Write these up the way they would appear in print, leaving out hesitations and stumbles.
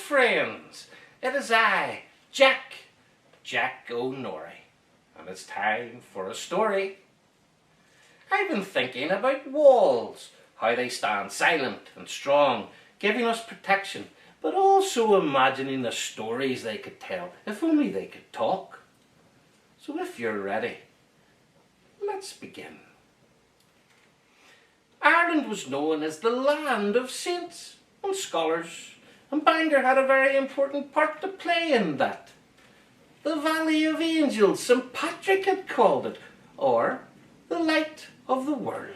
friends, it is I, Jack O'Norrie, and it's time for a story. I've been thinking about walls, how they stand silent and strong, giving us protection, but also imagining the stories they could tell, if only they could talk. So if you're ready, let's begin. Ireland was known as the land of saints and scholars, and Bangor had a very important part to play in that. The Valley of Angels, St. Patrick had called it, or the light of the world.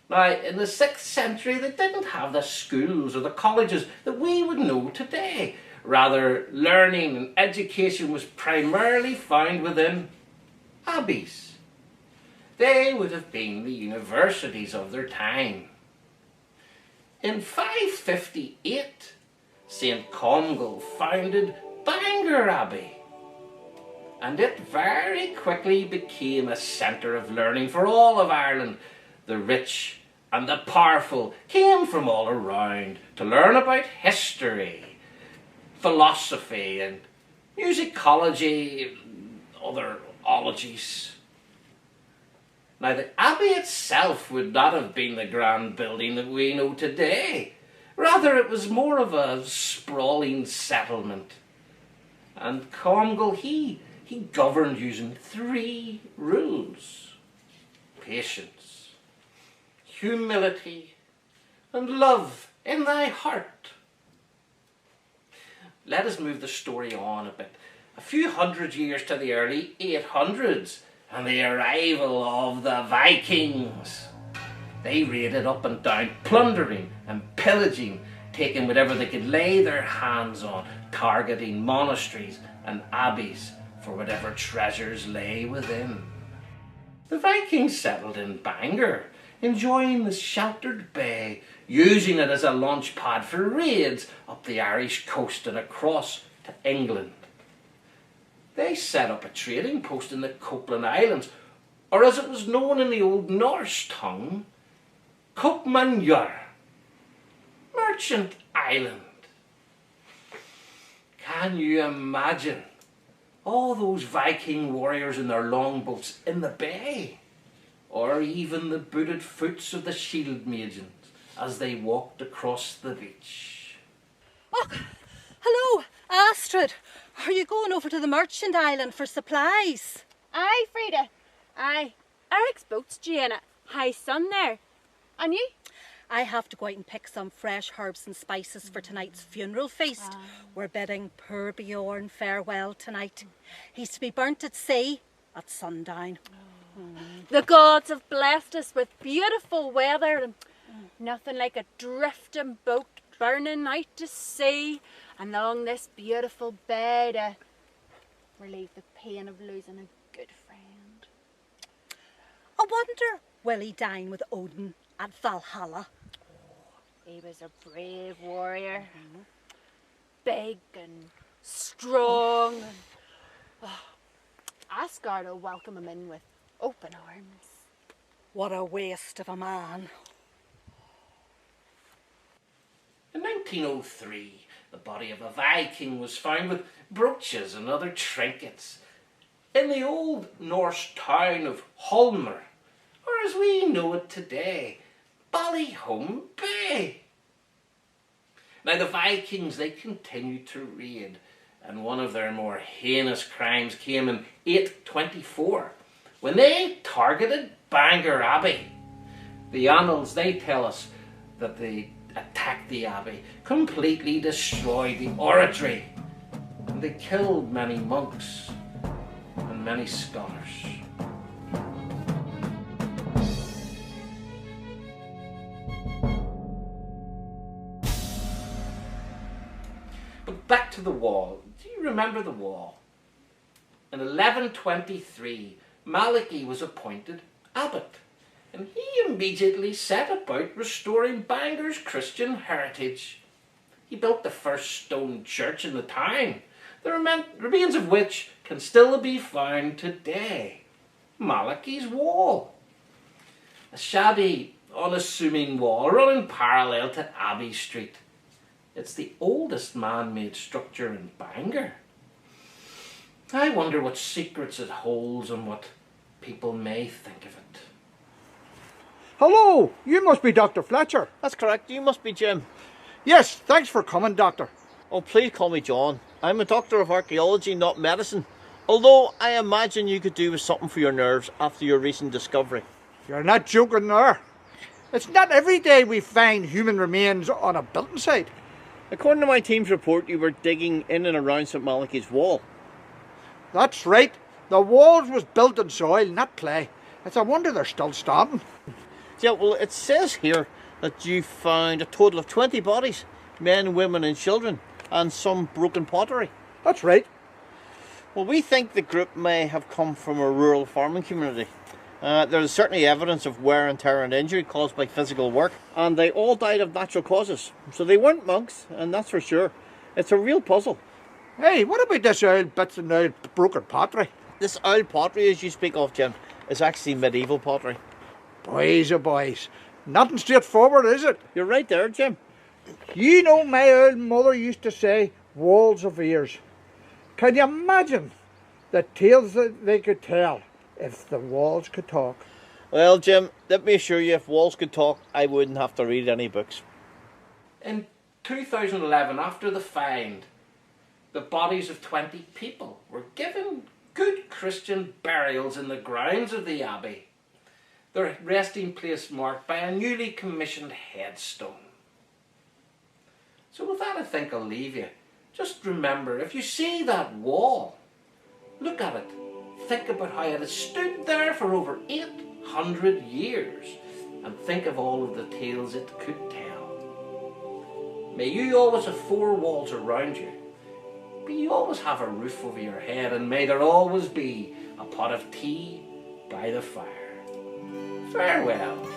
Now, in the 6th century, they didn't have the schools or the colleges that we would know today. Rather, learning and education was primarily found within abbeys. They would have been the universities of their time. In 558, St. Comgall founded Bangor Abbey, and it very quickly became a centre of learning for all of Ireland. The rich and the powerful came from all around to learn about history, philosophy and musicology and other ologies. Now, the abbey itself would not have been the grand building that we know today. Rather, it was more of a sprawling settlement. And Comgall, he governed using 3 rules: patience, humility, and love in thy heart. Let us move the story on a bit. A few hundred years to the early 800s, and the arrival of the Vikings. They raided up and down, plundering and pillaging, taking whatever they could lay their hands on, targeting monasteries and abbeys for whatever treasures lay within. The Vikings settled in Bangor, enjoying the sheltered bay, using it as a launch pad for raids up the Irish coast and across to England. They set up a trading post in the Copeland Islands, or as it was known in the Old Norse tongue, Kopmanjur, Merchant Island. Can you imagine all those Viking warriors in their longboats in the bay? Or even the booted foots of the shield maidens as they walked across the beach. Oh, hello, Astrid. Are you going over to the Merchant Island for supplies? Aye, Frida. Aye. Eric's boat's due in it. High sun there. And you? I have to go out and pick some fresh herbs and spices for tonight's funeral feast. We're bidding poor Bjorn farewell tonight. He's to be burnt at sea at sundown. The gods have blessed us with beautiful weather and nothing like a drifting boat burning out to sea and along this beautiful bay to relieve the pain of losing a good friend. I wonder, will he dine with Odin at Valhalla? He was a brave warrior, big and strong. And, Asgard will welcome him in with open arms. What a waste of a man. In 1903, the body of a Viking was found with brooches and other trinkets in the old Norse town of Holmer, or as we know it today, Ballyholme Bay. Now the Vikings, they continued to raid, and one of their more heinous crimes came in 824 when they targeted Bangor Abbey. The annals, they tell us that they attacked the abbey, completely destroyed the oratory, and they killed many monks and many scholars. But back to the wall. Do you remember the wall? In 1123, Malachys was appointed abbot, and he immediately set about restoring Bangor's Christian heritage. He built the first stone church in the town, the remains of which can still be found today. Malachys Wall. A shabby, unassuming wall running parallel to Abbey Street. It's the oldest man-made structure in Bangor. I wonder what secrets it holds and what people may think of it. Hello, you must be Dr. Fletcher. That's correct, you must be Jim. Yes, thanks for coming, Doctor. Oh, please call me John. I'm a doctor of archaeology, not medicine. Although I imagine you could do with something for your nerves after your recent discovery. You're not joking there. It's not every day we find human remains on a building site. According to my team's report, you were digging in and around St Malachys Wall. That's right. The walls was built in soil, not clay. It's a wonder they're still standing. Yeah, well, it says here that you found a total of 20 bodies, men, women and children, and some broken pottery. That's right. Well, we think the group may have come from a rural farming community. There is certainly evidence of wear and tear and injury caused by physical work, and they all died of natural causes. So they weren't monks, and that's for sure. It's a real puzzle. Hey, what about this old bits and old broken pottery? This old pottery, as you speak of, Jim, is actually medieval pottery. Boys, oh boys. Nothing straightforward, is it? You're right there, Jim. You know, my old mother used to say, walls of ears. Can you imagine the tales that they could tell if the walls could talk? Well, Jim, let me assure you, if walls could talk, I wouldn't have to read any books. In 2011, after the find, the bodies of 20 people were given good Christian burials in the grounds of the Abbey, their resting place marked by a newly commissioned headstone. So with that, I think I'll leave you. Just remember, if you see that wall, look at it. Think about how it has stood there for over 800 years, and think of all of the tales it could tell. May you always have four walls around you. May you always have a roof over your head, and may there always be a pot of tea by the fire. Farewell.